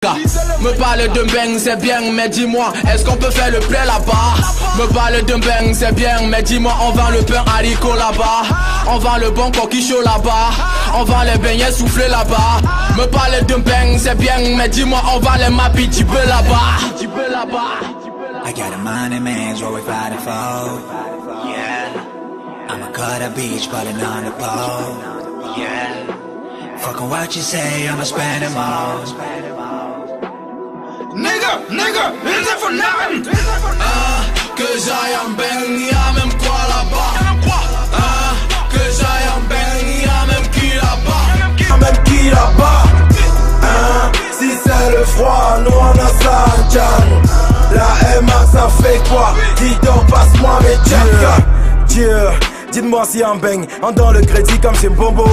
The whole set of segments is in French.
Me parler de bang c'est bien mais dis-moi est-ce qu'on peut faire le play là-bas? Me parler de bang c'est bien mais dis-moi on vend le pain haricot là-bas. On vend le bon coquichot là-bas. On vend les beignets soufflés là-bas. Me parler de bang c'est bien mais dis-moi on vend les mapis du peu là-bas. I got a money man's what we fighting for. Yeah, I'ma cut a beach balling on the pole. Yeah, fucking what you say, I'ma spend them all. Nigga, is it for nothing? Que j'aille en bang, y'a même quoi là-bas? Que j'aille en bang, y'a même qui là-bas? Y'a même qui là-bas? Si c'est le froid, nous on a ça, Jan. La MA ça fait quoi? Dis donc, passe-moi mes tchèques. Dieu, dites-moi si en bang, on donne le crédit comme chez Bombo.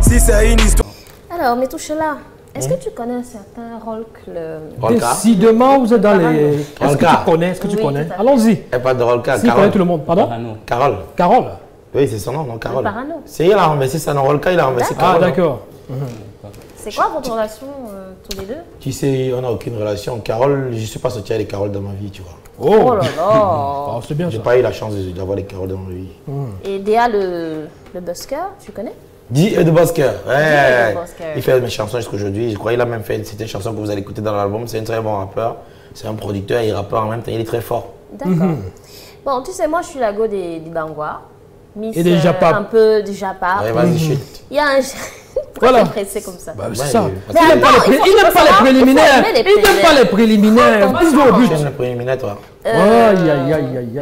Si c'est une histoire. Alors, mais touche là. Est-ce que tu connais un certain Rolka? Décidément, vous êtes dans les... Est-ce que tu connais? Est-ce que tu connais? Allons-y. Il n'y a pas de Rolka. Si, connaît tout le monde. Pardon? Carole. Carole? Oui, c'est son nom, non? Carole. Parano. C'est il a remercié ça, non? Rolka, il a remercié Carole. Ah, d'accord. C'est quoi votre relation tous les deux? Tu sais, on n'a aucune relation. Carole, je ne suis pas sorti avec Carole dans ma vie, tu vois. Oh là là. Oh, c'est bien ça. J'ai pas eu la chance d'avoir des Caroles dans ma vie. Et Déa, le busker, tu connais? Di de Busker. Ouais. Busker. Il fait mes chansons jusqu'aujourd'hui. Je crois qu'il a même fait une chanson que vous allez écouter dans l'album. C'est un très bon rappeur. C'est un producteur et rappeur en même temps. Il est très fort. D'accord. Bon, tu sais, moi, je suis la go des Bangwa. Miss, Et des Japap. un peu des Japap. Ouais, vas-y, chute. Il y a un... Voilà. pressé comme ça. Bah, c'est ça. Mais Il n'aime pas les préliminaires. Il n'aime pas les préliminaires. Plus au but. J'aime les préliminaires, toi.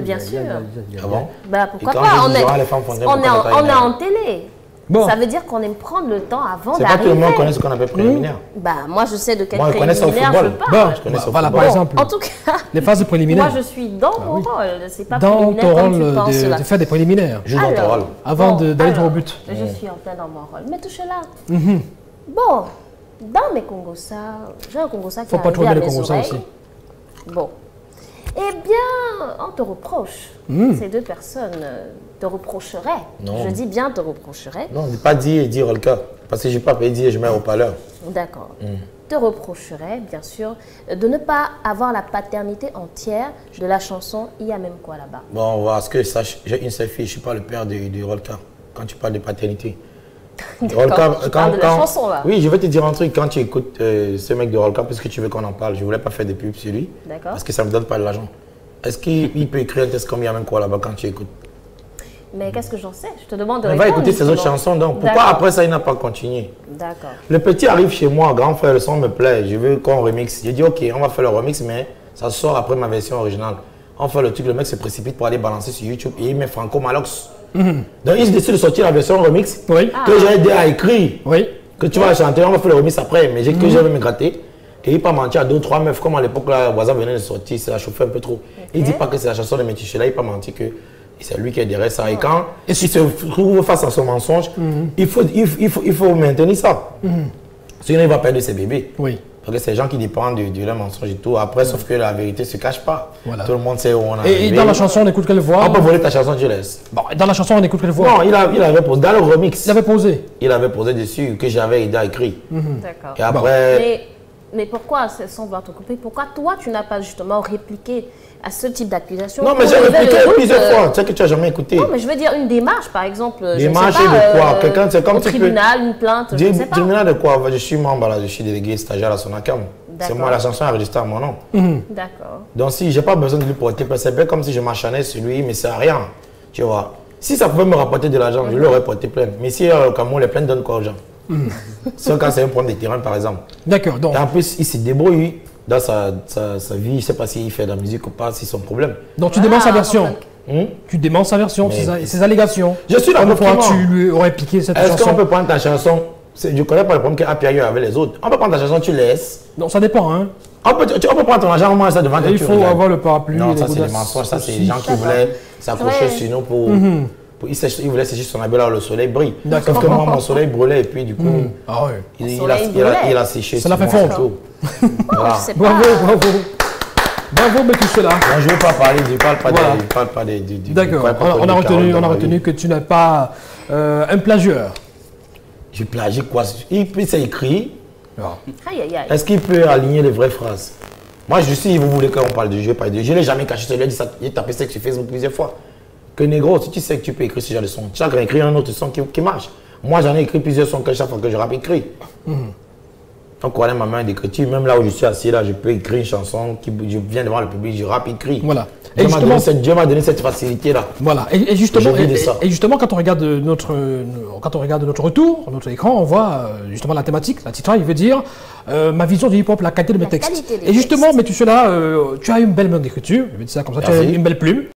Bien sûr. Ah bon? Bah, pourquoi Et quand pas? je dis les femmes font On est en télé. Bon. Ça veut dire qu'on aime prendre le temps avant C'est pas d'arriver. tout le monde connaît ce qu'on appelle préliminaire. Bah, moi, je sais de quel Moi, je connais ça au préliminaire je football. parle. Je connais ça au Voilà, football. par exemple. En tout cas, Les phases préliminaires. moi, je suis dans mon rôle. C'est pas Dans préliminaire ton comme tu rôle penses là. de faire des préliminaires. Joue dans ton Alors, rôle. Avant bon, d'aller droit au alors, but. Je suis en plein dans mon rôle. Mais touche là. Bon, dans mes Congosa, j'ai un Congosa qui Faut est pas trop arrivé à les mes Congosa oreilles. aussi. Bon. Eh bien, on te reproche. Ces deux personnes te reprocheraient. Non. Je dis bien te reprocheraient. Non, dis pas dire Rolka. Parce que je n'ai pas payé dire, je mets au parleur. D'accord. Te reprocherait, bien sûr, de ne pas avoir la paternité entière de la chanson Il y a même quoi là-bas. Bon, on va ce que sache, j'ai une seule fille, je ne suis pas le père de Rolka. Quand tu parles de paternité. D'accord, tu parles de la chanson là. Oui, je vais te dire un truc. Quand tu écoutes ce mec de Rolka, parce que tu veux qu'on en parle, je ne voulais pas faire de pub sur lui. D'accord. Parce que ça ne me donne pas de l'argent. Est-ce qu'il peut écrire un texte comme Il y a même quoi là-bas quand tu écoutes? Mais qu'est-ce que j'en sais? Je te demande de On répondre. va écouter ses autres justement. chansons. Donc, pourquoi D'accord. après ça, il n'a pas continué? D'accord. Le petit arrive chez moi, grand frère, le son me plaît, je veux qu'on remixe. J'ai dit, ok, on va faire le remix, mais ça sort après ma version originale. On fait le truc, le mec se précipite pour aller balancer sur YouTube et il met Franco Malox. Donc, il décide de sortir la version remix Oui. que j'ai aidé à écrire. Oui. Que tu vas chanter, on va faire le remix après, mais que j'avais me gratter. Et il pas menti à 2 ou 3 meufs, comme à l'époque, là, Waza venait de sortir, ça l'a chauffé un peu trop. Il dit pas que c'est la chanson de Métiché là, il pas menti que c'est lui qui est derrière ça. Et quand il se trouve face à son mensonge, il faut maintenir ça. Sinon, il va perdre ses bébés. Oui. Parce que c'est les gens qui dépendent de leur mensonge et tout. Après, sauf que la vérité ne se cache pas. Voilà. Tout le monde sait où on a Et dans la chanson, on écoute quelle voix? On peut voler ta chanson, tu laisses. Bon, dans la chanson, on écoute quelle voix? Non, il avait posé, dans le remix, Il avait posé. il avait posé dessus que j'avais aidé à écrire. D'accord. Et après, Mais pourquoi, sans vouloir te couper, pourquoi toi, tu n'as pas justement répliqué à ce type d'accusation? non, mais j'ai répliqué plusieurs fois. Tu sais que tu n'as jamais écouté. Non, mais je veux dire une démarche, par exemple. Démarche je ne sais pas, de quoi? Quelqu'un, c'est comme au tu peux- tribunal, une plainte, je ne sais pas. Tribunal de quoi? Je suis membre, là, je suis délégué stagiaire à Sonacam. C'est D'accord. moi, la chanson est enregistrée à mon nom. D'accord. Donc si j'ai pas besoin de lui porter plainte, c'est bien comme si je m'acharnais sur lui, mais c'est à rien. Tu vois. Si ça pouvait me rapporter de l'argent, je lui aurais porté plainte. Mais si au Cameroun, les plaintes donnent quoi aux gens? Sauf quand c'est un problème de terrain, par exemple. D'accord. Donc, Et en plus, il se débrouille dans sa vie. Je ne sais pas s'il fait de la musique ou pas, c'est son problème. tu demandes sa version. Hum? Tu demandes sa version, Mais- ses allégations. Je suis là Combien pour de fois comment? tu lui aurais piqué cette Est-ce qu'on chanson? peut prendre ta chanson? Je ne connais pas le problème qu'Api a eu avec les autres. On peut prendre ta chanson, tu laisses. Non, ça dépend. Hein. On peut prendre ton argent, moi, ça devant toi. Et il tu faut regardes. avoir le parapluie. Non, les ça c'est des godasses mensonges. Ça c'est aussi. les gens qui voulaient s'accrocher Ouais. sur nous pour. Il voulait sécher son habit là où le soleil brille. D'accord. Sauf que moi, mon soleil brûlait et puis du coup, Ah ouais. il a séché. Ça l'a sur fait mon fondre. manteau. Je Voilà. sais pas. Bravo. Bravo, Betouchela. Non, je ne veux pas parler, je ne parle pas Voilà. D'accord. On a retenu que tu n'es pas un plagieur. Je plagie quoi? Il s'est écrit, Aïe, aïe, aïe. Est-ce qu'il peut aligner les vraies phrases? Moi, si vous voulez qu'on parle de jeu, je ne l'ai jamais caché. Je lui ai dit ça, il a tapé ça sur Facebook plusieurs fois. Que négro, si tu sais que tu peux écrire ce genre de son, chacun écrit un autre son qui marche. Moi, j'en ai écrit plusieurs sons que chaque fois que je rappe, écrit. Donc, voilà ma main d'écriture. Même là où je suis assis, là, je peux écrire une chanson, je viens devant le public, je rappe, écrit. Voilà. Dieu m'a donné cette facilité-là. Voilà. Et justement, quand on regarde notre retour, notre écran, on voit justement la thématique, la titre, il veut dire ma vision du hip-hop, la qualité de mes textes. Et justement, mais tu as une belle main d'écriture, je vais dire ça comme ça, tu as une belle plume.